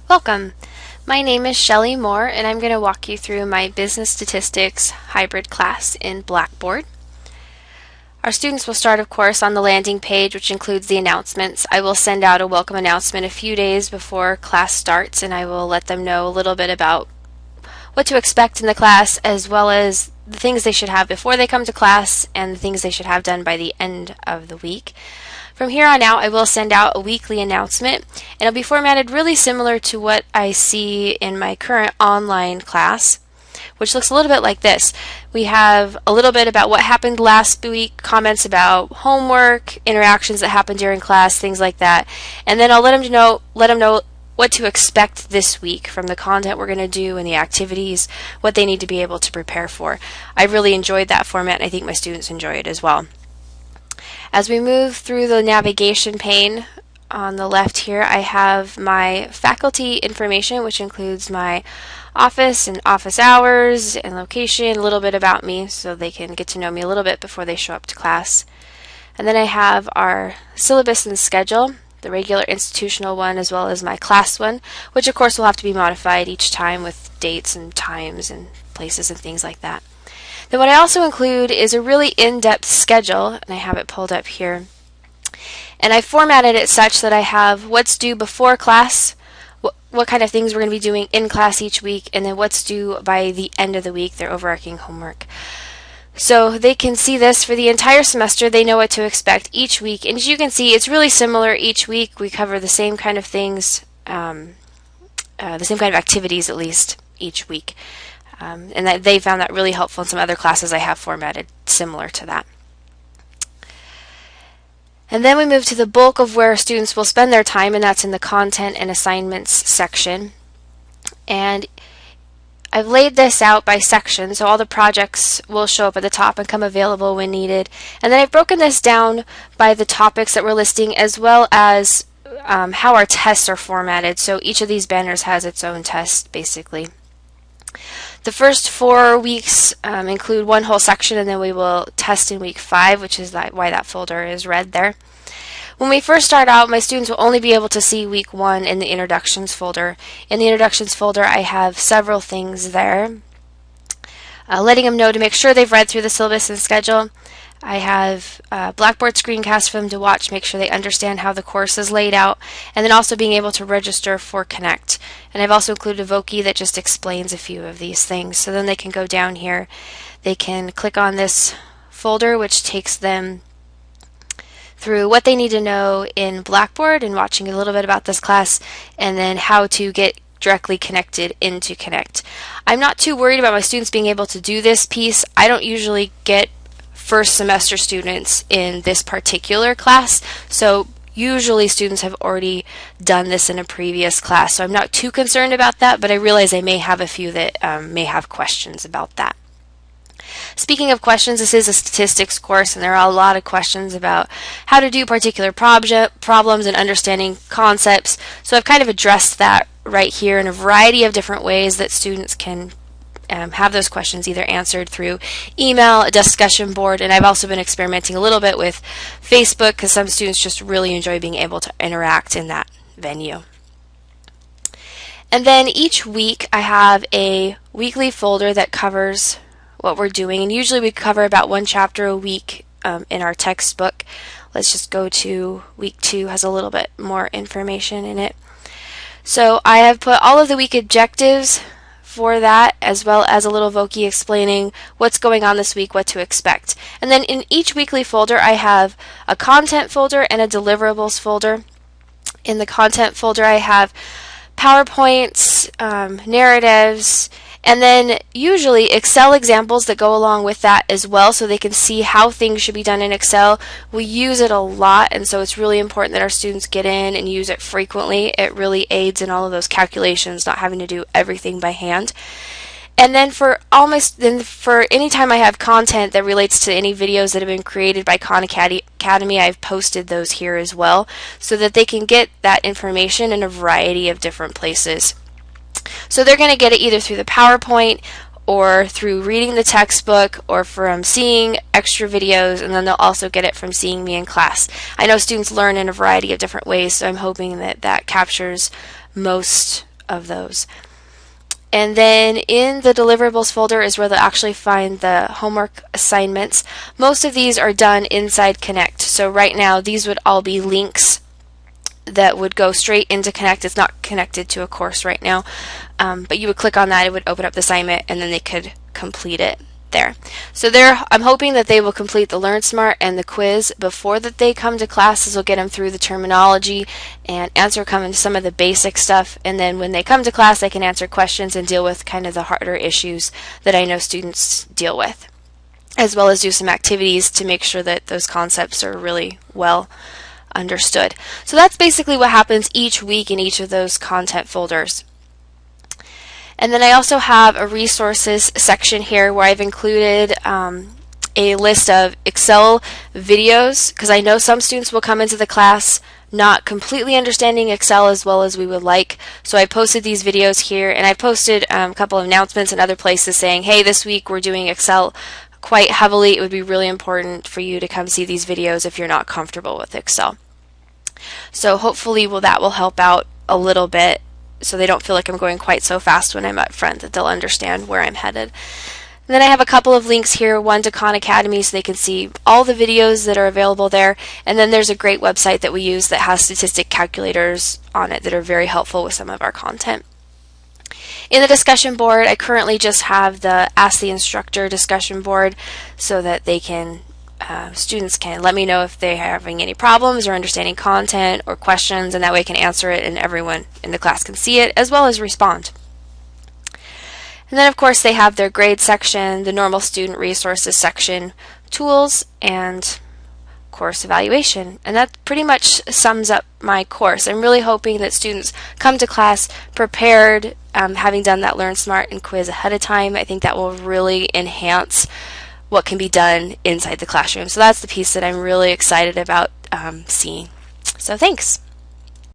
Welcome. My name is Shelley Moore, and I'm going to walk you through my Business Statistics hybrid class in Blackboard. Our students will start, of course, on the landing page, which includes the announcements. I will send out a welcome announcement a few days before class starts, and I will let them know a little bit about what to expect in the class, as well as the things they should have before they come to class and the things they should have done by the end of the week. From here on out, I will send out a weekly announcement, and it'll be formatted really similar to what I see in my current online class, which looks a little bit like this. We have a little bit about what happened last week, comments about homework, interactions that happened during class, things like that. And then I'll let them know what to expect this week from the content we're going to do and the activities, what they need to be able to prepare for. I really enjoyed that format, and I think my students enjoy it as well. As we move through the navigation pane on the left here, I have my faculty information, which includes my office and office hours and location, a little bit about me so they can get to know me a little bit before they show up to class. And then I have our syllabus and schedule, the regular institutional one as well as my class one, which of course will have to be modified each time with dates and times and places and things like that. Then what I also include is a really in-depth schedule, and I have it pulled up here. And I formatted it such that I have what's due before class, what kind of things we're going to be doing in class each week, and then what's due by the end of the week, their overarching homework. So they can see this for the entire semester. They know what to expect each week. And as you can see, it's really similar each week. We cover the same kind of things, the same kind of activities at least each week. And that they found that really helpful in some other classes I have formatted similar to that. And then we move to the bulk of where students will spend their time, and that's in the content and assignments section. And I've laid this out by section, so all the projects will show up at the top and come available when needed. And then I've broken this down by the topics that we're listing, as well as how our tests are formatted. So each of these banners has its own test, basically. The first 4 weeks include one whole section, and then we will test in week 5, which is why that folder is red there. When we first start out, my students will only be able to see week 1 in the introductions folder. In the introductions folder, I have several things there, letting them know to make sure they've read through the syllabus and schedule. I have Blackboard screencasts for them to watch, make sure they understand how the course is laid out, and then also being able to register for Connect. And I've also included a Voki that just explains a few of these things. So then they can go down here, they can click on this folder, which takes them through what they need to know in Blackboard and watching a little bit about this class, and then how to get directly connected into Connect. I'm not too worried about my students being able to do this piece. I don't usually get first semester students in this particular class, so usually students have already done this in a previous class, so I'm not too concerned about that, but I realize I may have a few that may have questions about that. Speaking of questions, this is a statistics course, and there are a lot of questions about how to do particular problems and understanding concepts, so I've kind of addressed that right here in a variety of different ways that students can have those questions either answered through email, a discussion board, and I've also been experimenting a little bit with Facebook because some students just really enjoy being able to interact in that venue. And then each week I have a weekly folder that covers what we're doing, and usually we cover about 1 chapter a week in our textbook. Let's just go to week 2, has a little bit more information in it. So I have put all of the week objectives for that, as well as a little Voki explaining what's going on this week, what to expect. And then in each weekly folder I have a content folder and a deliverables folder. In the content folder I have PowerPoints, narratives, and then usually Excel examples that go along with that as well, so they can see how things should be done in Excel. We use it a lot, and so it's really important that our students get in and use it frequently. It really aids in all of those calculations, not having to do everything by hand. And then for any time I have content that relates to any videos that have been created by Khan Academy, I've posted those here as well, so that they can get that information in a variety of different places. So they're going to get it either through the PowerPoint or through reading the textbook or from seeing extra videos, and then they'll also get it from seeing me in class. I know students learn in a variety of different ways, so I'm hoping that that captures most of those. And then in the deliverables folder is where they'll actually find the homework assignments. Most of these are done inside Connect. So right now these would all be links that would go straight into Connect. It's not connected to a course right now, but you would click on that, it would open up the assignment, and then they could complete it there. So I'm hoping that they will complete the Learn Smart and the quiz before that they come to class. This will get them through the terminology and answer some of the basic stuff, and then when they come to class they can answer questions and deal with kind of the harder issues that I know students deal with, as well as do some activities to make sure that those concepts are really well understood. So that's basically what happens each week in each of those content folders. And then I also have a resources section here where I've included a list of Excel videos, because I know some students will come into the class not completely understanding Excel as well as we would like. So I posted these videos here, and I posted a couple of announcements in other places saying, hey, this week we're doing Excel quite heavily. It would be really important for you to come see these videos if you're not comfortable with Excel. So hopefully that will help out a little bit, so they don't feel like I'm going quite so fast when I'm up front, that they'll understand where I'm headed. And then I have a couple of links here, one to Khan Academy so they can see all the videos that are available there, and then there's a great website that we use that has statistic calculators on it that are very helpful with some of our content. In the discussion board, I currently just have the Ask the Instructor discussion board so that they can students can let me know if they're having any problems or understanding content or questions, and that way I can answer it and everyone in the class can see it as well as respond. And then of course they have their grade section, the normal student resources section, tools, and course evaluation. And that pretty much sums up my course. I'm really hoping that students come to class prepared, having done that Learn Smart and quiz ahead of time. I think that will really enhance what can be done inside the classroom. So that's the piece that I'm really excited about seeing. So thanks.